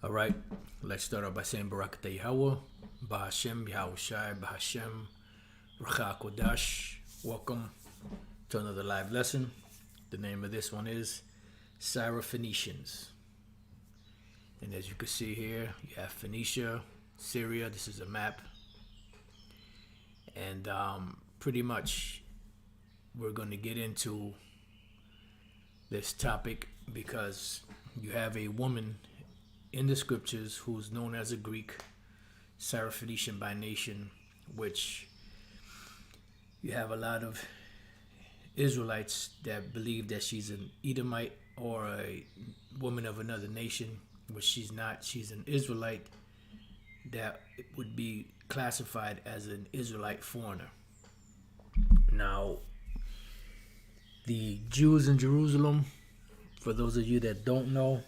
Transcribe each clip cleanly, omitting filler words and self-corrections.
All right, let's start off by saying Barakatah Yahweh, Bahashem, Yahushai, Bahashem, Racha Kodash. Welcome to another live lesson. The name of this one is Syrophoenicians. And as you can see here, you have Phoenicia, Syria. This is a map. And pretty much we're going to get into this topic because you have a woman in the scriptures who's known as a Greek, Syrophoenician by nation, which you have a lot of Israelites that believe that she's an Edomite or a woman of another nation, which she's not. She's an Israelite that would be classified as an Israelite foreigner. Now, the Jews in Jerusalem, for those of you that don't know,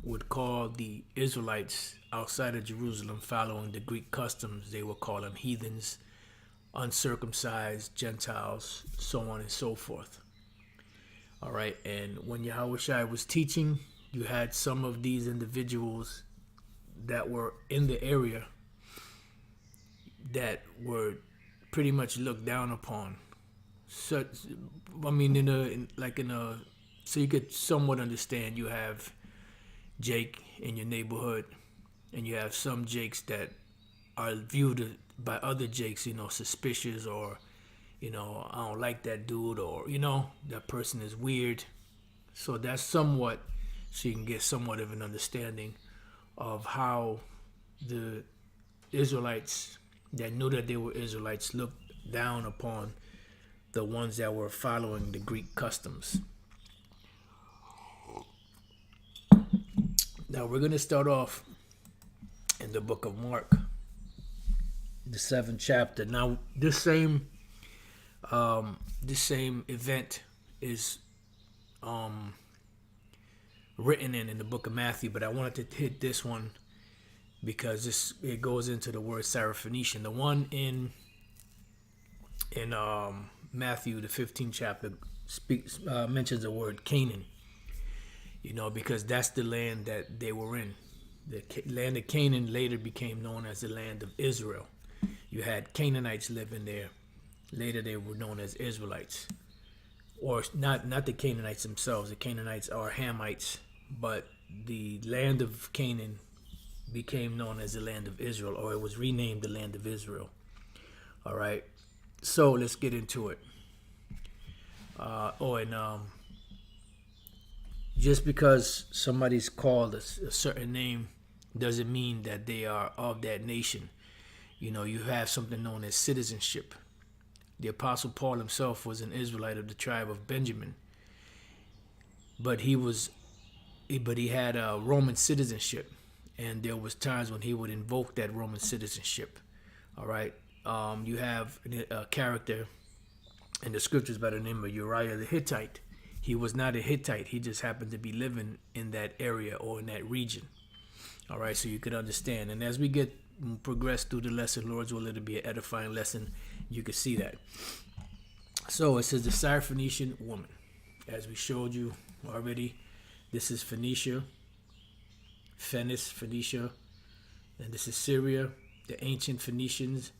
would call the Israelites outside of Jerusalem following the Greek customs. They would call them heathens, uncircumcised, Gentiles, so on and so forth. All right, and when Yahushua was teaching, you had some of these individuals that were in the area that were pretty much looked down upon. So, I mean, so you could somewhat understand. You have Jake in your neighborhood, and you have some Jakes that are viewed by other Jakes, suspicious, or, I don't like that dude, or, that person is weird. So that's somewhat, so you can get somewhat of an understanding of how the Israelites that knew that they were Israelites looked down upon the ones that were following the Greek customs. Now we're going to start off in the book of Mark, the 7th chapter. Now this same event is written in the book of Matthew, but I wanted to hit this one because it goes into the word Syrophoenician. The one in Matthew, the 15th chapter, mentions the word Canaan. Because that's the land that they were in. The land of Canaan later became known as the land of Israel. You had Canaanites living there. Later they were known as Israelites. Or not the Canaanites themselves. The Canaanites are Hamites. But the land of Canaan became known as the land of Israel, or it was renamed the land of Israel. All right. So let's get into it. Just because somebody's called a certain name doesn't mean that they are of that nation. You have something known as citizenship. The Apostle Paul himself was an Israelite of the tribe of Benjamin, but he had a Roman citizenship, and there was times when he would invoke that Roman citizenship. All right, you have a character in the scriptures by the name of Uriah the Hittite. He was not a Hittite. He just happened to be living in that area or in that region. All right, so you could understand. And as we progress through the lesson, Lord's will, it'll be an edifying lesson. You can see that. So it says the Syrophoenician woman. As we showed you already, this is Phoenicia, Phoenicia, and this is Syria. The ancient Phoenicians,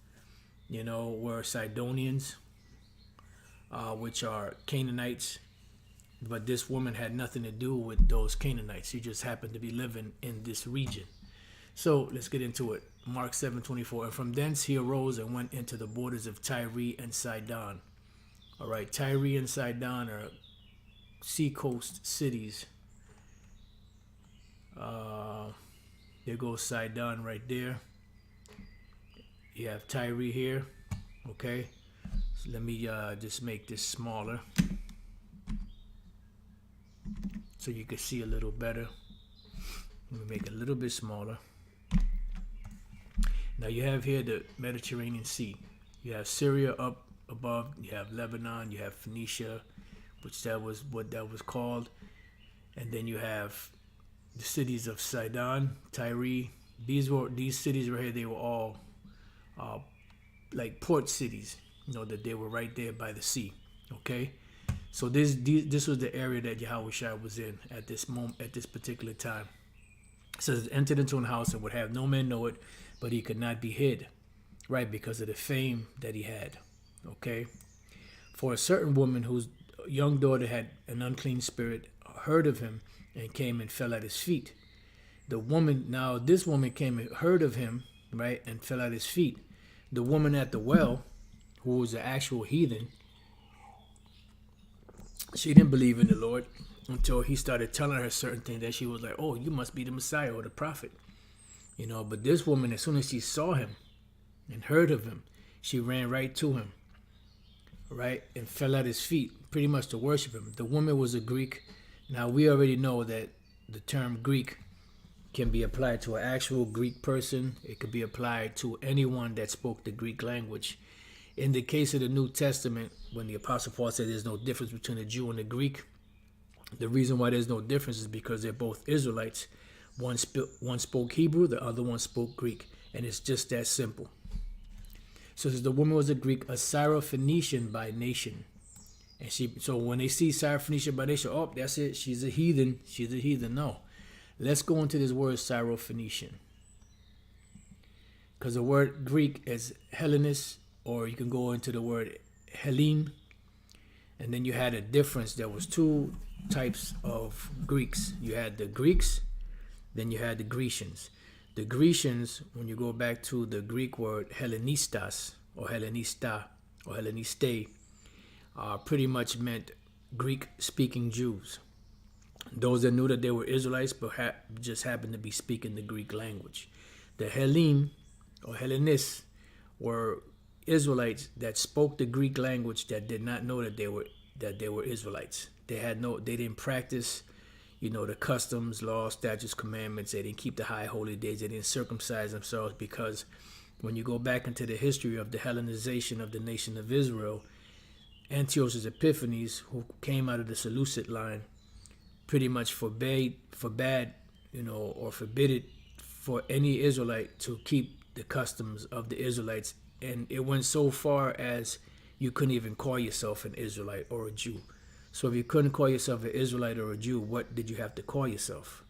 were Sidonians, which are Canaanites. But this woman had nothing to do with those Canaanites. She just happened to be living in this region. So let's get into it. Mark 7:24. And from thence he arose and went into the borders of Tyre and Sidon. All right, Tyre and Sidon are seacoast cities. There goes Sidon right there. You have Tyre here. Okay. So let me just make this smaller, so you can see a little better. Let me make it a little bit smaller. Now you have here the Mediterranean Sea. You have Syria up above. You have Lebanon. You have Phoenicia, which that was what that was called. And then you have the cities of Sidon, Tyre. These cities right here. They were all like port cities. That they were right there by the sea. Okay. So this was the area that Yahushua was in at this moment, at this particular time. It says, entered into an house and would have no man know it, but he could not be hid, right? Because of the fame that he had, okay? For a certain woman whose young daughter had an unclean spirit heard of him and came and fell at his feet. This woman came and heard of him, right, and fell at his feet. The woman at the well, who was an actual heathen, she didn't believe in the Lord until he started telling her certain things that she was like, oh, you must be the Messiah or the prophet. But this woman, as soon as she saw him and heard of him, she ran right to him, right, and fell at his feet, pretty much to worship him. The woman was a Greek. Now, we already know that the term Greek can be applied to an actual Greek person. It could be applied to anyone that spoke the Greek language. In the case of the New Testament, when the Apostle Paul said there's no difference between the Jew and the Greek, the reason why there's no difference is because they're both Israelites. One spoke Hebrew, the other one spoke Greek, and it's just that simple. So the woman was a Greek, a Syrophoenician by nation. And so when they see Syrophoenician by nation, oh, that's it, she's a heathen. She's a heathen. No. Let's go into this word Syrophoenician. Because the word Greek is Hellenes, or you can go into the word Hellene. And then you had a difference. There was two types of Greeks. You had the Greeks, then you had the Grecians. The Grecians, when you go back to the Greek word Hellenistas, or Hellenista, or Helleniste, pretty much meant Greek-speaking Jews. Those that knew that they were Israelites, but just happened to be speaking the Greek language. The Hellene, or Hellenists, were Israelites that spoke the Greek language that did not know that they were Israelites. They didn't practice, the customs, laws, statutes, commandments. They didn't keep the high holy days. They didn't circumcise themselves, because when you go back into the history of the Hellenization of the nation of Israel, Antiochus Epiphanes, who came out of the Seleucid line, pretty much forbade, or forbid for any Israelite to keep the customs of the Israelites. And it went so far as you couldn't even call yourself an Israelite or a Jew. So if you couldn't call yourself an Israelite or a Jew, what did you have to call yourself?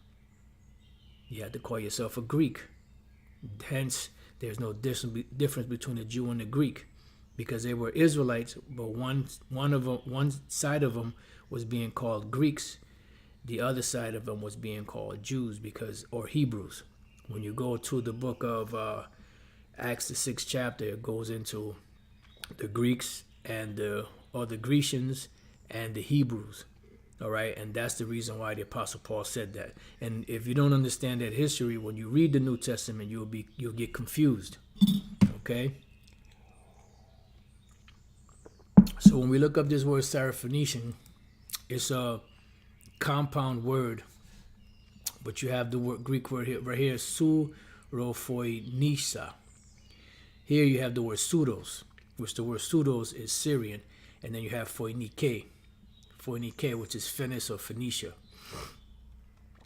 You had to call yourself a Greek. Hence, there's no difference between a Jew and a Greek, because they were Israelites, but one side of them was being called Greeks. The other side of them was being called Jews, or Hebrews. When you go to the book of Acts, the 6th chapter, it goes into the Greeks and the Grecians and the Hebrews. All right, and that's the reason why the Apostle Paul said that. And if you don't understand that history, when you read the New Testament, you'll get confused. Okay. So when we look up this word Syrophoenician, it's a compound word, but you have the Greek word here, right here, Syrophoenician. Here you have the word pseudos, which the word pseudos is Syrian, and then you have Phoenike, which is Phoenice or Phoenicia.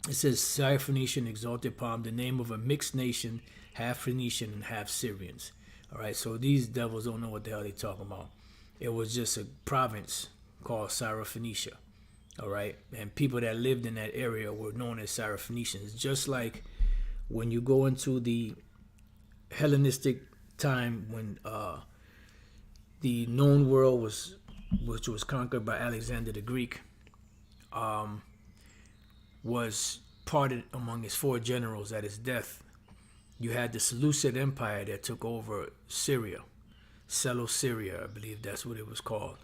It says Syrophoenician, exalted palm, the name of a mixed nation, half Phoenician and half Syrians. All right, so these devils don't know what the hell they're talking about. It was just a province called Syrophoenicia. All right, and people that lived in that area were known as Syrophoenicians. Just like when you go into the Hellenistic time, when the known world which was conquered by Alexander the Greek, was parted among his 4 generals at his death. You had the Seleucid Empire that took over Syria, Syria, I believe that's what it was called.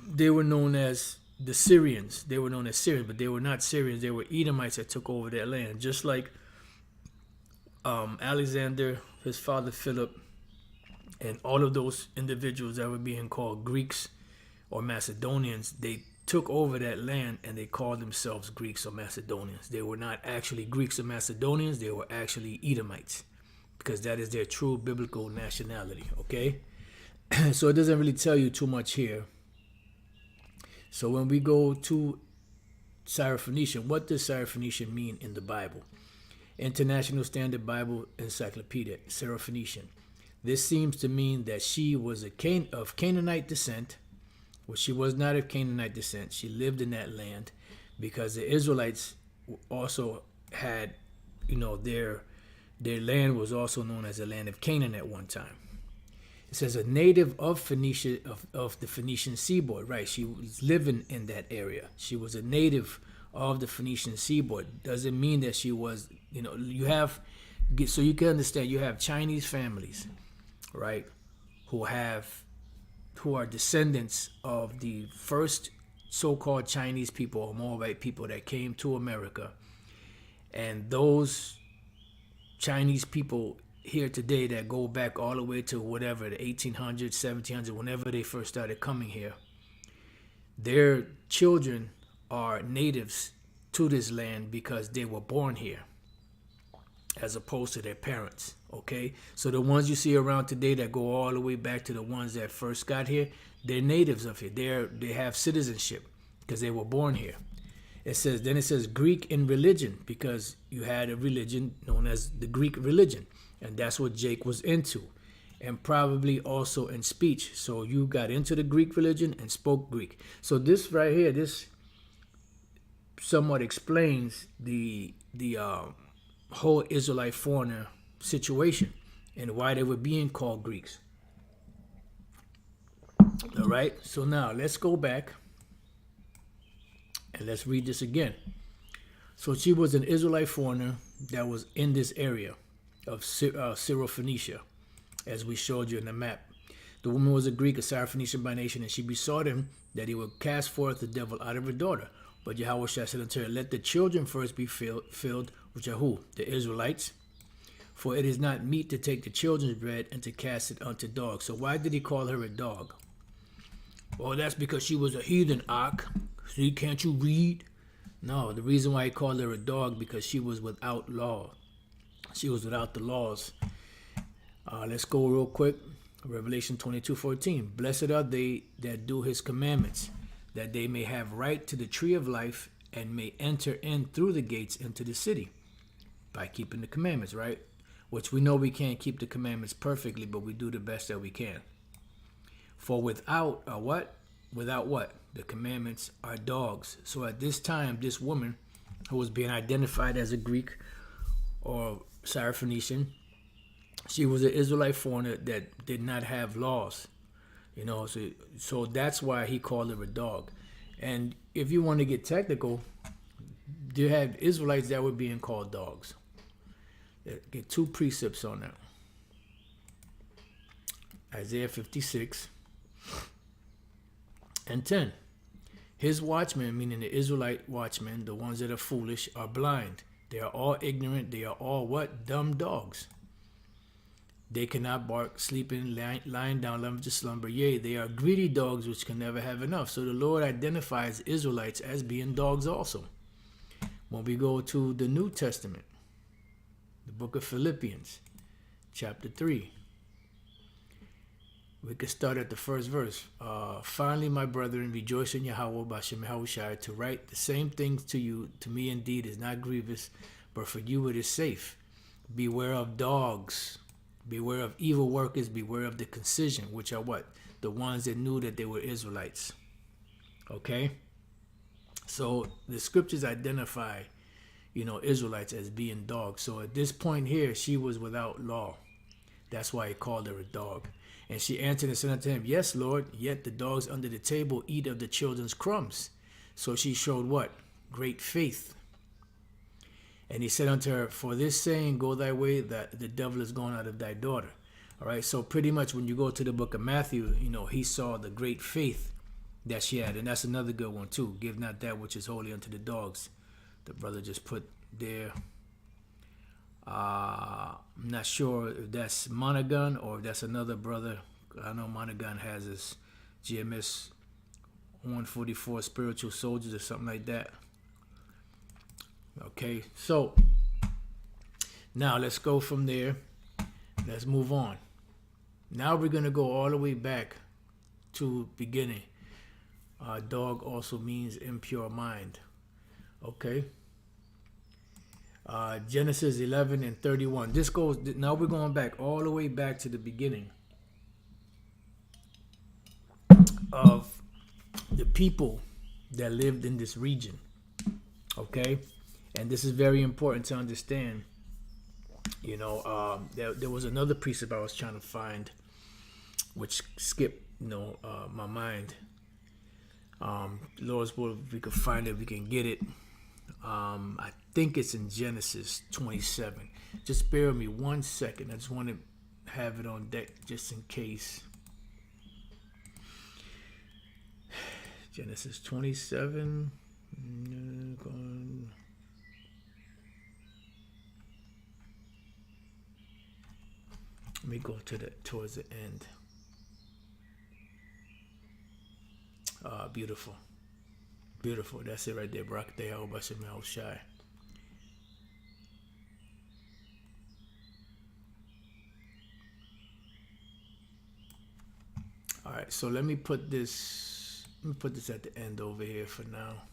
They were known as the Syrians. They were known as Syrians, but they were not Syrians. They were Edomites that took over their land. Just like Alexander, his father Philip, and all of those individuals that were being called Greeks or Macedonians, they took over that land and they called themselves Greeks or Macedonians. They were not actually Greeks or Macedonians. They were actually Edomites, because that is their true biblical nationality, okay? So it doesn't really tell you too much here. So when we go to Syrophoenician, what does Syrophoenician mean in the Bible? International Standard Bible Encyclopedia, Syrophoenician. This seems to mean that she was of Canaanite descent. Well, she was not of Canaanite descent. She lived in that land because the Israelites also had their land was also known as the land of Canaan at one time. It says a native of Phoenicia, of the Phoenician seaboard. Right, she was living in that area. She was a native of the Phoenician seaboard. Doesn't mean that she was, you have, so you can understand, you have Chinese families, right, who are descendants of the first so-called Chinese people or Moabite people that came to America. And those Chinese people here today that go back all the way to whatever, the 1800s, 1700s, whenever they first started coming here, their children are natives to this land because they were born here as opposed to their parents. Okay, so the ones you see around today that go all the way back to the ones that first got here, they're natives of here. They have citizenship because they were born here. It says Greek in religion, because you had a religion known as the Greek religion, and that's what Jake was into, and probably also in speech. So you got into the Greek religion and spoke Greek. So this right here, this somewhat explains the whole Israelite foreigner situation and why they were being called Greeks. All right, so now let's go back and let's read this again. So she was an Israelite foreigner that was in this area of Syrophoenicia, as we showed you in the map. The woman was a Greek, a Syrophoenician by nation, and she besought him that he would cast forth the devil out of her daughter. But Yahweh said unto her, let the children first be filled, which are who? The Israelites. For it is not meet to take the children's bread and to cast it unto dogs. So why did he call her a dog? Well, that's because she was a heathen, Ak. See, can't you read? No, the reason why he called her a dog, because she was without law. She was without the laws. Let's go real quick. Revelation 22:14. Blessed are they that do his commandments, that they may have right to the tree of life and may enter in through the gates into the city. By keeping the commandments, right? Which we know we can't keep the commandments perfectly, but we do the best that we can. For without what? Without what? The commandments are dogs. So at this time, this woman who was being identified as a Greek or Syrophoenician, she was an Israelite foreigner that did not have laws. So that's why he called her a dog. And if you want to get technical, you had Israelites that were being called dogs. Get two precepts on that. Isaiah 56 and 10. His watchmen, meaning the Israelite watchmen, the ones that are foolish, are blind. They are all ignorant. They are all what? Dumb dogs. They cannot bark, sleeping, lying down, loving to slumber. Yea, they are greedy dogs which can never have enough. So the Lord identifies Israelites as being dogs also. When we go to the New Testament, the book of Philippians, chapter 3. We could start at the first verse. Finally, my brethren, rejoice in Yahweh by Shem Yahushua. To write the same things to you, to me indeed, is not grievous, but for you it is safe. Beware of dogs. Beware of evil workers. Beware of the concision, which are what? The ones that knew that they were Israelites. Okay? So the scriptures identify, Israelites as being dogs. So at this point here, she was without law. That's why he called her a dog. And she answered and said unto him, yes, Lord, yet the dogs under the table eat of the children's crumbs. So she showed what? Great faith. And he said unto her, for this saying, go thy way, that the devil is gone out of thy daughter. All right, so pretty much when you go to the book of Matthew, he saw the great faith that she had. And that's another good one too. Give not that which is holy unto the dogs. The brother just put there. I'm not sure if that's Monaghan or if that's another brother. I know Monaghan has his GMS 144 spiritual soldiers or something like that. Okay, so now let's go from there. Let's move on. Now we're going to go all the way back to beginning. Dog also means impure mind. Okay. Genesis 11 and 31. This goes, now we're going back all the way back to the beginning of the people that lived in this region. Okay. And this is very important to understand There was another precept I was trying to find, which skipped, my mind. Lord's will, if we could find it, we can get it. I think it's in Genesis 27. Just bear with me 1 second. I just want to have it on deck just in case. Genesis 27. Let me go towards the end. Beautiful. Beautiful. That's it right there. Barak Deha Obashim Shai. All right, so let me put this at the end over here for now.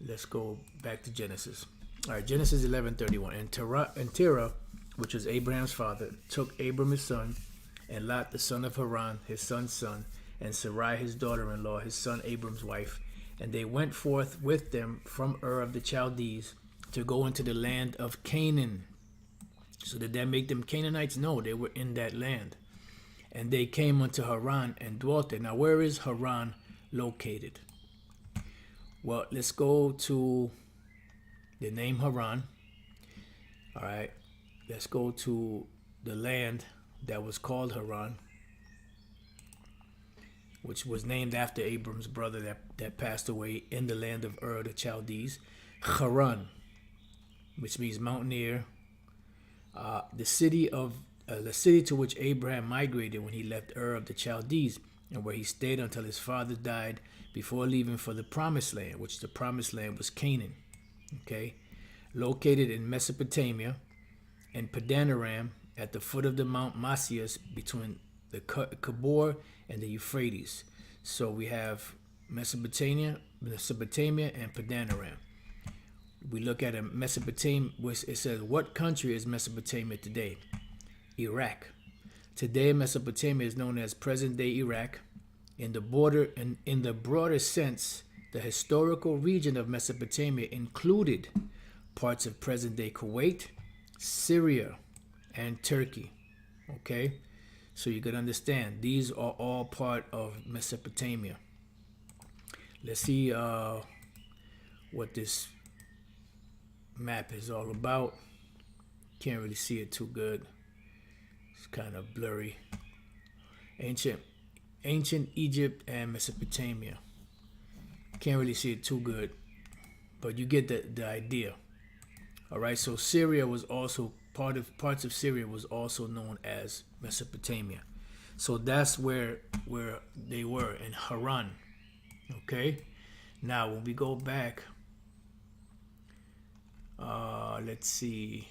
Let's go back to Genesis. All right, Genesis 11:31. And Terah, which was Abraham's father, took Abram his son, and Lot the son of Haran, his son's son, and Sarai his daughter-in-law, his son Abram's wife, and they went forth with them from Ur of the Chaldees to go into the land of Canaan. So did that make them Canaanites? No, they were in that land. And they came unto Haran and dwelt there. Now, where is Haran located? Well, let's go to the name Haran. All right, let's go to the land that was called Haran, which was named after Abram's brother that passed away in the land of Ur the Chaldees. Haran, which means mountaineer. The city to which Abraham migrated when he left Ur of the Chaldees, and where he stayed until his father died before leaving for the promised land, which the promised land was Canaan. Okay, located in Mesopotamia and Padanaram at the foot of the Mount Masias between the Kabor and the Euphrates. So we have Mesopotamia and Padanaram. We look at Mesopotamia, which it says, what country is Mesopotamia today? Iraq. Today, Mesopotamia is known as present-day Iraq. In the broader sense, the historical region of Mesopotamia included parts of present-day Kuwait, Syria, and Turkey. Okay, so you can understand these are all part of Mesopotamia. Let's see what this map is all about. Can't really see it too good. It's kind of blurry. Ancient Egypt and Mesopotamia. Can't really see it too good, but you get the idea. All right, so Syria was also parts of Syria was also known as Mesopotamia. So that's where they were, in Haran. Okay, now when we go back, let's see.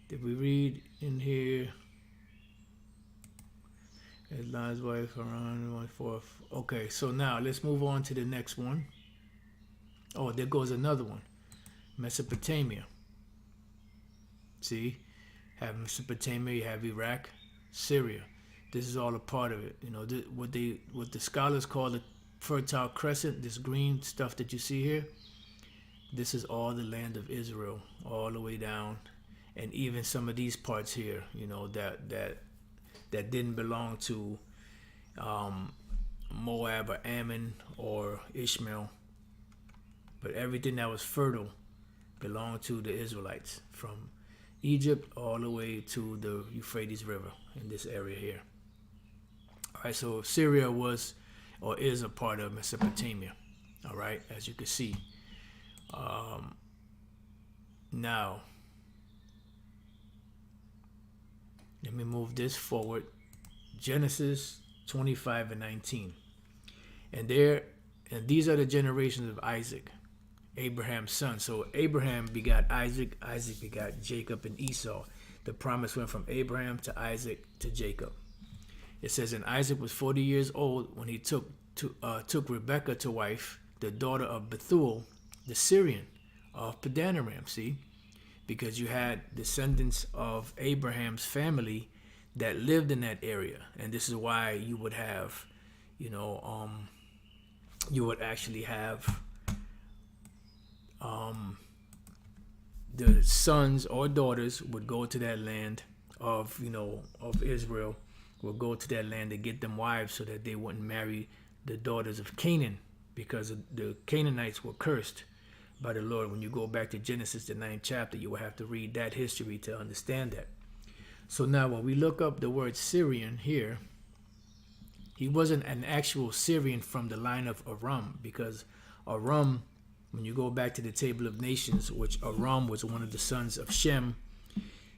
Did we read in here? Lot's wife, Haran, 1/4. Okay, so now let's move on to the next one. Oh, there goes another one. Mesopotamia. See, have Mesopotamia, you have Iraq, Syria. This is all a part of it. You know, what the scholars call the Fertile Crescent, this green stuff that you see here. This is all the land of Israel, all the way down, and even some of these parts here, you know, that didn't belong to Moab or Ammon or Ishmael, but everything that was fertile belonged to the Israelites, from Egypt all the way to the Euphrates River in this area here. All right, so Syria was or is a part of Mesopotamia. All right, as you can see. Now, let me move this forward. Genesis 25:19. And these are the generations of Isaac, Abraham's son. So Abraham begot Isaac, Isaac begot Jacob and Esau. The promise went from Abraham to Isaac to Jacob. It says, and Isaac was 40 years old when he took Rebekah to wife, the daughter of Bethuel, the Syrian of Padanaram. See, because you had descendants of Abraham's family that lived in that area, and this is why you would have, you would actually have the sons or daughters would go to that land of of Israel, would go to that land to get them wives so that they wouldn't marry the daughters of Canaan, because the Canaanites were cursed by the Lord. When you go back to Genesis, the 9th chapter, you will have to read that history to understand that. So now when we look up the word Syrian here, he wasn't an actual Syrian from the line of Aram, because Aram, when you go back to the Table of Nations, which Aram was one of the sons of Shem,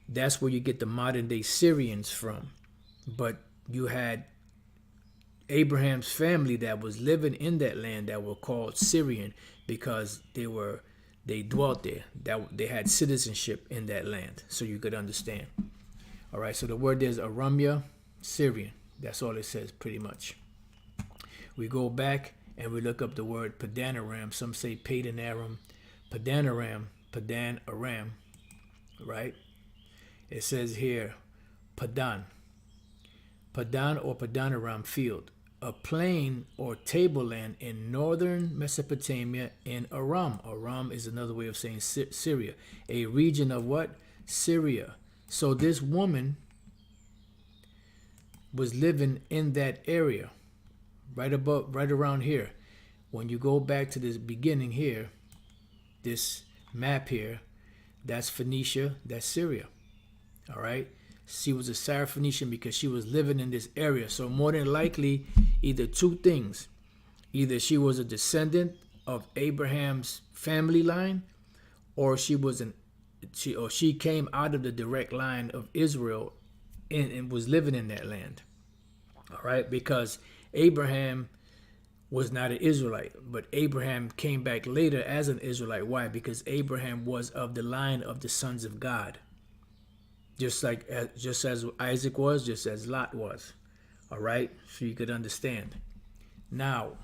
that's where you get the modern day Syrians from. But you had Abraham's family that was living in that land that were called Syrian because they dwelt there. That they had citizenship in that land, so you could understand. All right, so the word is Aramia, Syrian. That's all it says pretty much. We go back and we look up the word Padan Aram. Some say Padan Aram, Padan Aram, Padan Aram, right? It says here Padan. Padan or Padan Aram field, a plain or tableland in northern Mesopotamia in Aram. Aram is another way of saying Syria. A region of what? Syria. So this woman was living in that area, right around here. When you go back to this beginning here, this map here, that's Phoenicia, that's Syria. All right. She was a Syrophoenician because she was living in this area. So more than likely, either two things. Either she was a descendant of Abraham's family line, or she came out of the direct line of Israel and was living in that land. All right, because Abraham was not an Israelite, but Abraham came back later as an Israelite. Why? Because Abraham was of the line of the sons of God. Just as Isaac was, just as Lot was. All right, so you could understand. Now,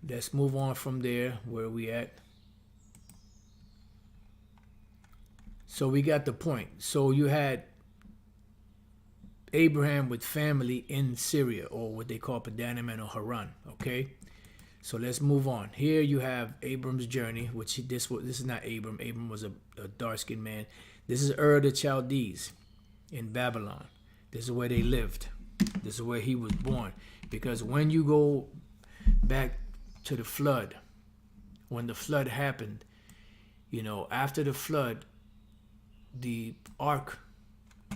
let's move on from there. Where are we at? So we got the point. So you had Abraham with family in Syria, or what they call Padan or Haran. Okay, so let's move on. Here you have Abram's journey, which this is not Abram. Abram was a dark-skinned man. This is Ur the Chaldees in Babylon. This is where they lived. This is where he was born. Because when you go back to the flood, when the flood happened, after the flood, the ark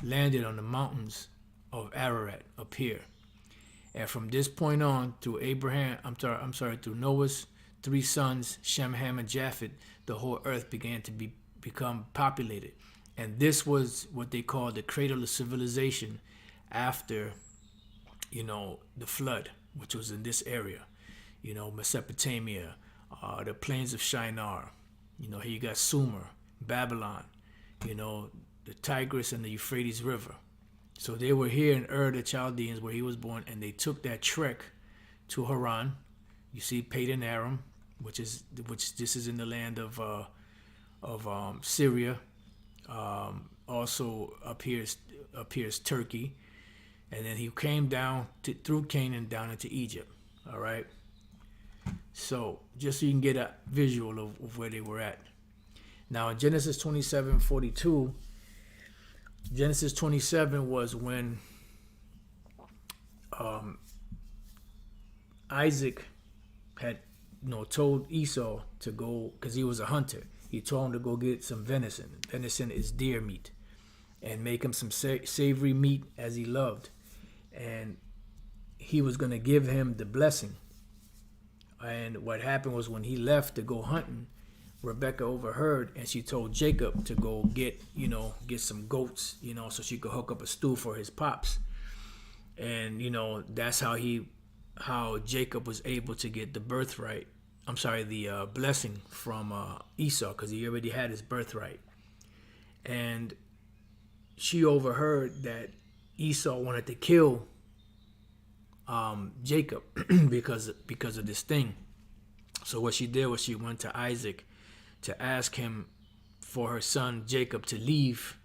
landed on the mountains of Ararat up here. And from this point on, through through Noah's 3 sons, Shem, Ham, and Japheth, the whole earth began to become populated. And this was what they call the cradle of civilization after, the flood, which was in this area, Mesopotamia, the plains of Shinar. Here you got Sumer, Babylon, the Tigris and the Euphrates River. So they were here in Ur the Chaldeans, where he was born, and they took that trek to Haran. You see Padan Aram, which this is in the land of Syria. Also up here is Turkey, and then he came down through Canaan down into Egypt. All right. So just so you can get a visual of where they were at. Now in Genesis 27:42, Genesis 27 was when Isaac had told Esau to go, because he was a hunter. He told him to go get some venison. Venison is deer meat. And make him some savory meat as he loved. And he was going to give him the blessing. And what happened was, when he left to go hunting, Rebecca overheard, and she told Jacob to go get some goats, so she could hook up a stew for his pops. And, that's how Jacob was able to get the birthright. The blessing from Esau, because he already had his birthright. And she overheard that Esau wanted to kill Jacob because of this thing. So what she did was she went to Isaac to ask him for her son Jacob to leave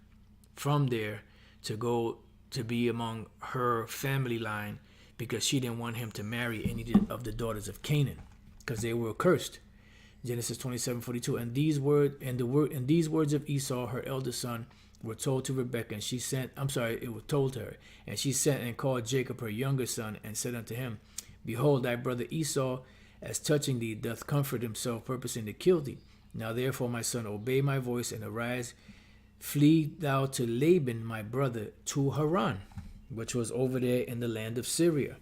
from there to go to be among her family line, because she didn't want him to marry any of the daughters of Canaan, because they were cursed. Genesis 27:42. And these words of Esau, her eldest son, were told to Rebekah, and she sent. It was told to her, and she sent and called Jacob her younger son, and said unto him, Behold, thy brother Esau, as touching thee, doth comfort himself, purposing to kill thee. Now therefore, my son, obey my voice, and arise, flee thou to Laban my brother, to Haran, which was over there in the land of Syria,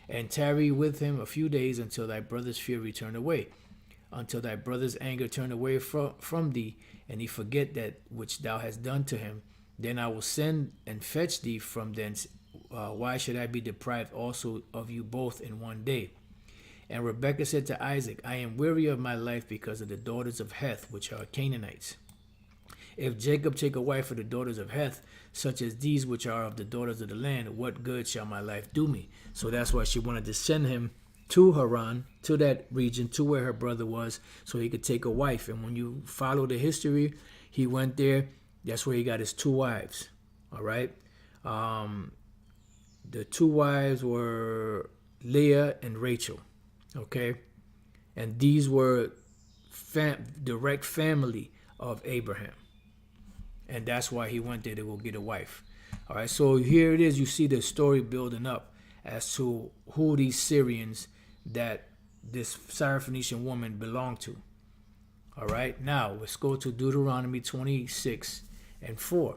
and tarry with him a few days until thy brother's fury turn away, until thy brother's anger turn away from thee, and he forget that which thou hast done to him. Then I will send and fetch thee from thence. Why should I be deprived also of you both in one day? And Rebekah said to Isaac, I am weary of my life because of the daughters of Heth, which are Canaanites. If Jacob take a wife of the daughters of Heth, such as these which are of the daughters of the land, what good shall my life do me? So that's why she wanted to send him to Haran, to that region, to where her brother was, so he could take a wife. And when you follow the history, he went there. That's where he got his 2 wives. All right. The 2 wives were Leah and Rachel. Okay. And these were direct family of Abraham. And that's why he went there to go get a wife. All right. So here it is. You see the story building up as to who these Syrians that this Syrophoenician woman belonged to. All right. Now let's go to Deuteronomy 26:4.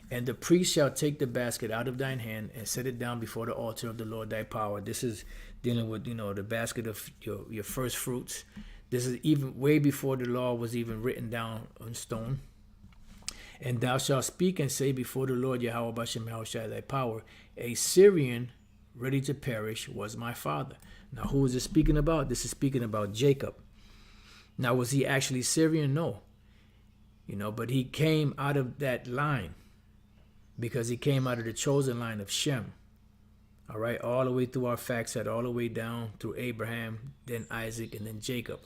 And the priest shall take the basket out of thine hand and set it down before the altar of the Lord thy power. This is dealing with, the basket of your first fruits. This is even way before the law was even written down on stone. And thou shalt speak and say before the Lord Yahweh Bashem Yahushua thy power, a Syrian ready to perish was my father. Now who is this speaking about? This is speaking about Jacob. Now was he actually Syrian? No. But he came out of that line, because he came out of the chosen line of Shem. All right, all the way through our facts, all the way down through Abraham, then Isaac, and then Jacob.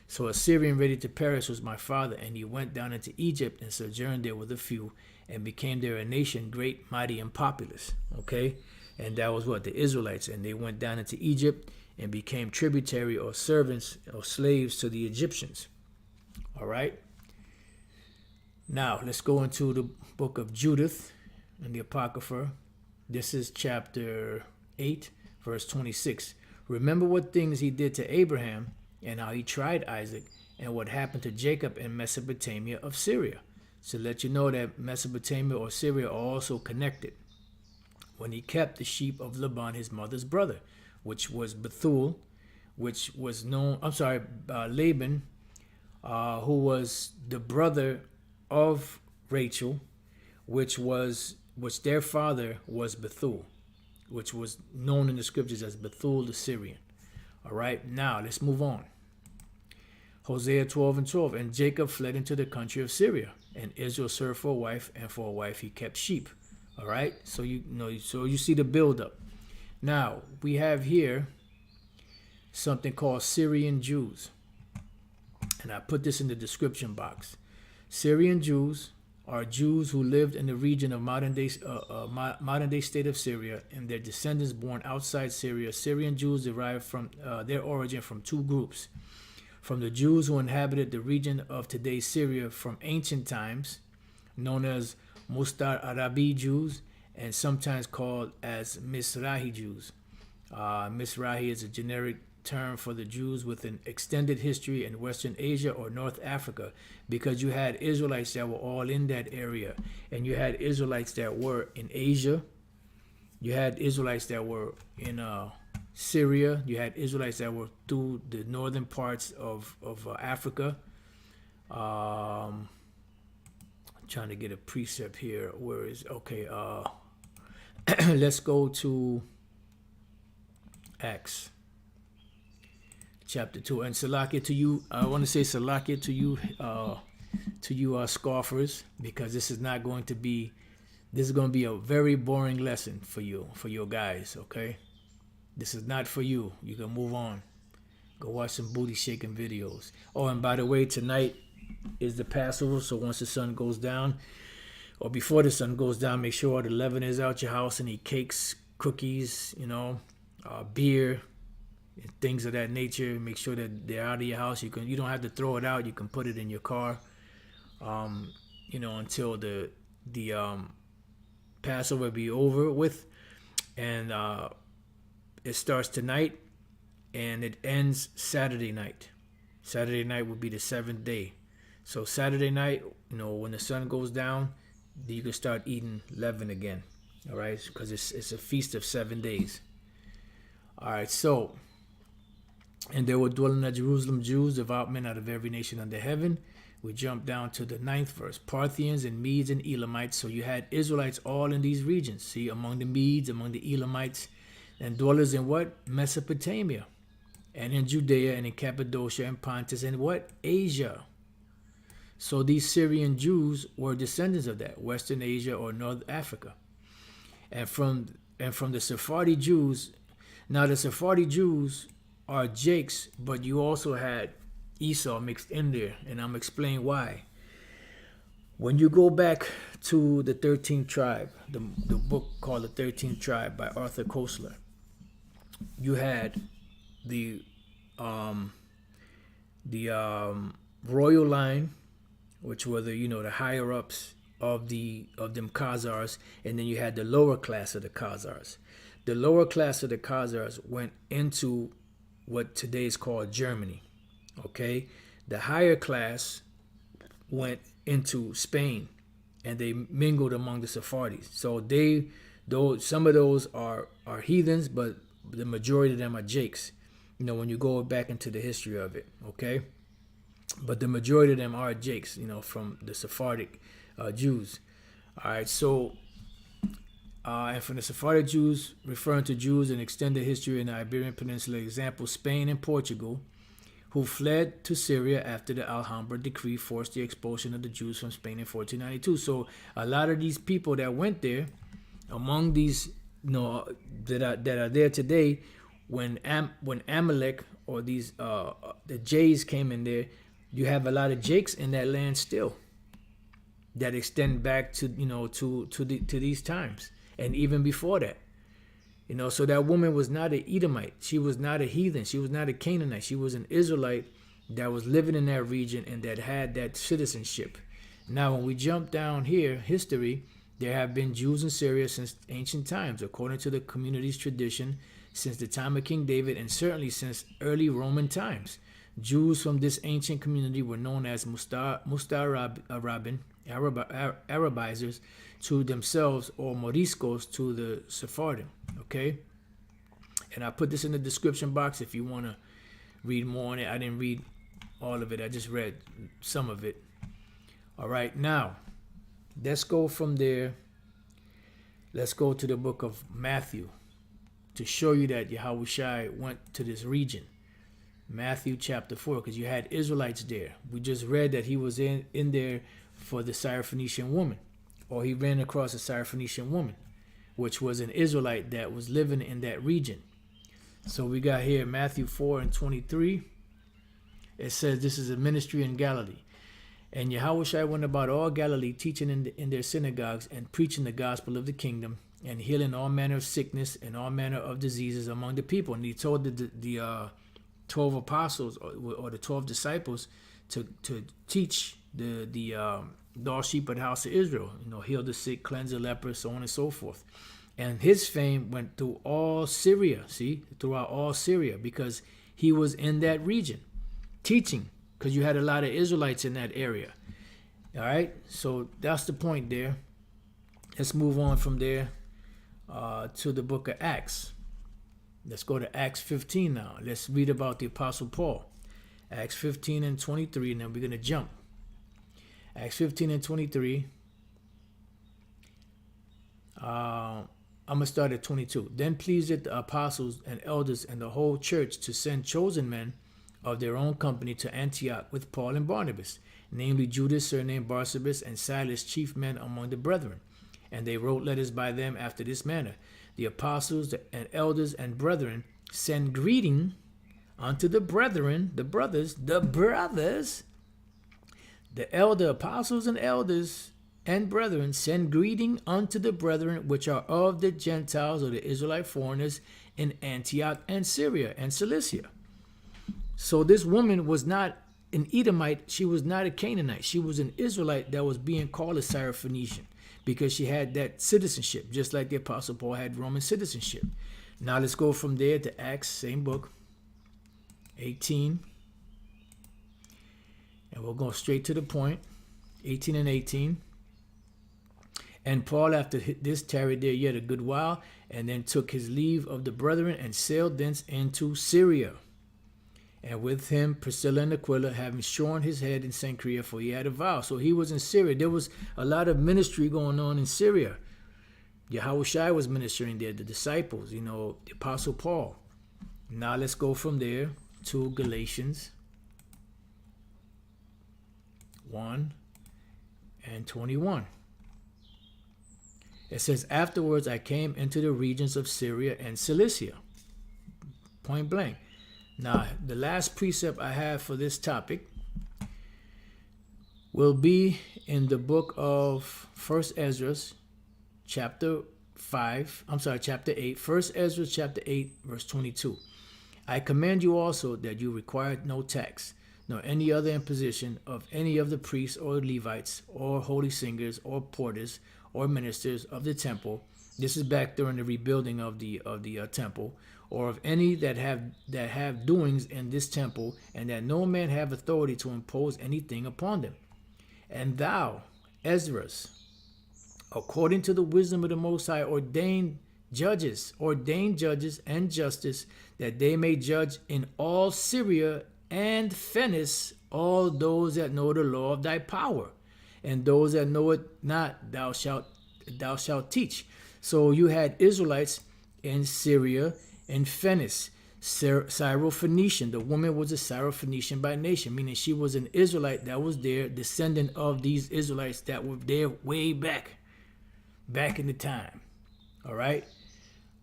So a Syrian ready to perish was my father, and he went down into Egypt and sojourned there with a few, and became there a nation great, mighty, and populous. Okay, and that was what? The Israelites. And they went down into Egypt and became tributary or servants or slaves to the Egyptians. All right. Now let's go into the book of Judith and the Apocrypha. This is chapter 8, verse 26. Remember what things he did to Abraham, and how he tried Isaac, and what happened to Jacob in Mesopotamia of Syria. So let you know that Mesopotamia or Syria are also connected. When he kept the sheep of Laban, his mother's brother, which was Bethuel, which was known, Laban, who was the brother of Rachel, which their father was Bethuel, which was known in the scriptures as Bethuel the Syrian. All right, now let's move on. Hosea 12:12. And Jacob fled into the country of Syria, and Israel served for a wife, and for a wife he kept sheep. All right, so you see the buildup. Now we have here something called Syrian Jews, and I put this in the description box. Syrian Jews are Jews who lived in the region of modern day state of Syria, and their descendants born outside Syria. Syrian Jews derive from their origin from 2 groups: from the Jews who inhabited the region of today's Syria from ancient times, known as Mustar Arabi Jews, and sometimes called as Mizrahi Jews. Mizrahi is a generic term for the Jews with an extended history in Western Asia or North Africa, because you had Israelites that were all in that area, and you had Israelites that were in Asia, you had Israelites that were in Syria, you had Israelites that were through the northern parts of Africa. I'm trying to get a precept here. Where is okay? Let's go to Acts chapter 2. And Salakia to you, I want to say Salakia to you scoffers, because this is going to be a very boring lesson for your guys, okay? This is not for you. You can move on. Go watch some booty shaking videos. Oh, and by the way, tonight is the Passover, so once the sun goes down, or before the sun goes down, make sure all the leaven is out your house, and eat cakes, cookies, beer, things of that nature. Make sure that they're out of your house. You don't have to throw it out. You can put it in your car. Until the Passover be over with, and it starts tonight, and it ends Saturday night. Saturday night will be the 7th day. So Saturday night, when the sun goes down, you can start eating leaven again. All right, because it's a feast of 7 days. All right, so, and there were dwelling at Jerusalem Jews, devout men out of every nation under heaven. We jump down to the 9th verse. Parthians and Medes and Elamites. So you had Israelites all in these regions. See, among the Medes, among the Elamites, and dwellers in what? Mesopotamia, and in Judea, and in Cappadocia, and Pontus, and what? Asia. So these Syrian Jews were descendants of that, Western Asia or North Africa. And from the Sephardi Jews, now the Sephardi Jews are Jakes, but you also had Esau mixed in there, and I'm explaining why. When you go back to the 13th tribe, the book called The 13th Tribe by Arthur Koestler, you had the royal line, which were the higher ups of them Khazars, and then you had the lower class of the Khazars. The lower class of the Khazars went into what today is called Germany. Okay, the higher class went into Spain, and they mingled among the Sephardis. So some of those are heathens, but the majority of them are Jakes. When you go back into the history of it, okay. But the majority of them are Jakes, from the Sephardic Jews. All right, so and from the Sephardic Jews, referring to Jews in extended history in the Iberian Peninsula, example Spain and Portugal, who fled to Syria after the Alhambra decree forced the expulsion of the Jews from Spain in 1492. So a lot of these people that went there, among these, that are there today, when Amalek or these the Jays came in there, you have a lot of Jakes in that land still, that extend back to to these times, and even before that. So that woman was not an Edomite. She was not a heathen. She was not a Canaanite. She was an Israelite that was living in that region and that had that citizenship. Now, when we jump down here, history, there have been Jews in Syria since ancient times, according to the community's tradition, since the time of King David, and certainly since early Roman times. Jews from this ancient community were known as Arabizers to themselves, or Moriscos to the Sephardim. Okay, and I put this in the description box if you want to read more on it. I didn't read all of it. I just read some of it. All right, now let's go from there. Let's go to the book of Matthew to show you that Yahushua went to this region. Matthew chapter 4, because you had Israelites there. We just read that he was in there for the Syrophoenician woman, or he ran across a Syrophoenician woman, which was an Israelite that was living in that region. So we got here Matthew 4 and 23. It says this is a ministry in Galilee. And Yahushua went about all Galilee, teaching in their synagogues and preaching the gospel of the kingdom, and healing all manner of sickness and all manner of diseases among the people. And he told the 12 apostles or the 12 disciples to teach the lost sheep of the house of Israel, heal the sick, cleanse the leper, so on and so forth. And his fame went through all Syria, throughout all Syria, because he was in that region teaching, because you had a lot of Israelites in that area. All right, so that's the point there. Let's move on from there to the book of Acts. Let's go to Acts 15 now. Let's read about the Apostle Paul. Acts 15 and 23, and then we're going to jump. Acts 15 and 23. I'm going to start at 22. Then pleased it the apostles and elders and the whole church to send chosen men of their own company to Antioch with Paul and Barnabas, namely Judas, surnamed Barsabas, and Silas, chief men among the brethren. And they wrote letters by them after this manner. The apostles and elders and brethren send greeting unto the brethren, the brothers, the elder apostles and elders and brethren, send greeting unto the brethren which are of the Gentiles or the Israelite foreigners in Antioch and Syria and Cilicia. So this woman was not an Edomite. She was not a Canaanite. She was an Israelite that was being called a Syrophoenician because she had that citizenship, just like the Apostle Paul had Roman citizenship. Now let's go from there to Acts, same book, 18. And we'll go straight to the point, 18 and 18. And Paul, after this, tarried there yet a good while, and then took his leave of the brethren, and sailed thence into Syria. And with him Priscilla and Aquila, having shorn his head in Cenchrea, for he had a vow. So he was in Syria. There was a lot of ministry going on in Syria. Yahushua was ministering there, the disciples, the Apostle Paul. Now let's go from there to Galatians 1 and 21. It says, afterwards I came into the regions of Syria and Cilicia. Point blank. Now, the last precept I have for this topic will be in the book of 1 Ezra, chapter 8. 1 Ezra, chapter 8, verse 22. I command you also that you require no tax, nor any other imposition of any of the priests or Levites or holy singers or porters or ministers of the temple. This is back during the rebuilding of the temple, or of any that have doings in this temple, and that no man have authority to impose anything upon them. And thou, Ezra, according to the wisdom of the Most High, ordain judges and justice, that they may judge in all Syria and Phoenice all those that know the law of thy power, and those that know it not thou shalt teach. So you had Israelites in Syria and Phoenice. Syrophoenician. The woman was a Syrophoenician by nation, meaning she was an Israelite that was there, descendant of these Israelites that were there way back in the time. All right,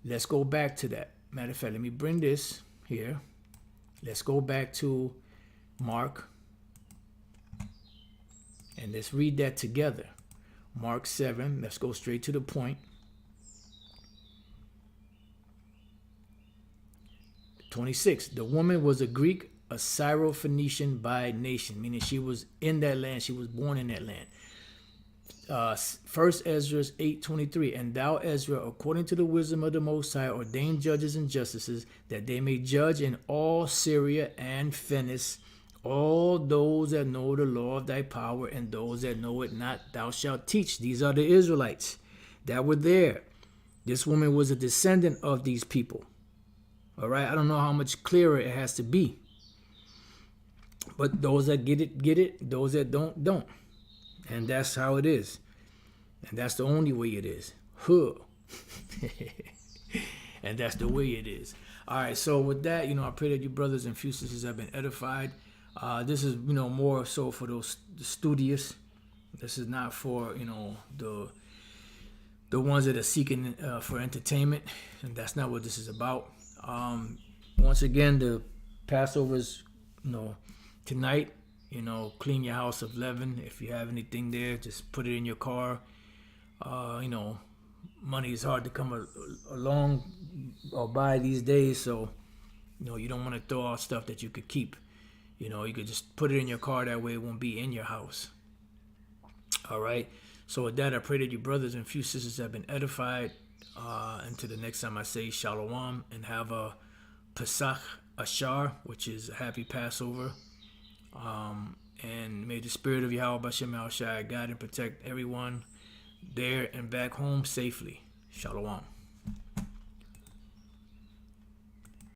let's go back to that. Matter of fact, let me bring this here. Let's go back to Mark, and let's read that together. Mark 7. Let's go straight to the point. 26. The woman was a Greek, a Syrophoenician by nation, meaning she was in that land. She was born in that land. 1 Ezra 8:23. And thou, Ezra, according to the wisdom of the Most High, ordain judges and justices, that they may judge in all Syria and Phoenice all those that know the law of thy power, and those that know it not thou shalt teach. These are the Israelites that were there. This woman was a descendant of these people. All right, I don't know how much clearer it has to be. But those that get it. Those that don't. And that's how it is. And that's the only way it is. Huh. And that's the way it is. All right, so with that, I pray that you brothers and sisters have been edified. This is, more so for those studious. This is not for, the ones that are seeking for entertainment. And that's not what this is about. Once again, the Passover's, tonight. Clean your house of leaven. If you have anything there, just put it in your car. Money is hard to come along or buy these days, so you don't want to throw out stuff that you could keep. You could just put it in your car, that way it won't be in your house. All right, so with that, I pray that you brothers and sisters have been edified. Until the next time I say Shalom, and have a Pesach Ashar, which is a happy Passover. And may the spirit of Yahweh Bashem Al Shai guide and protect everyone there and back home safely. Shalom.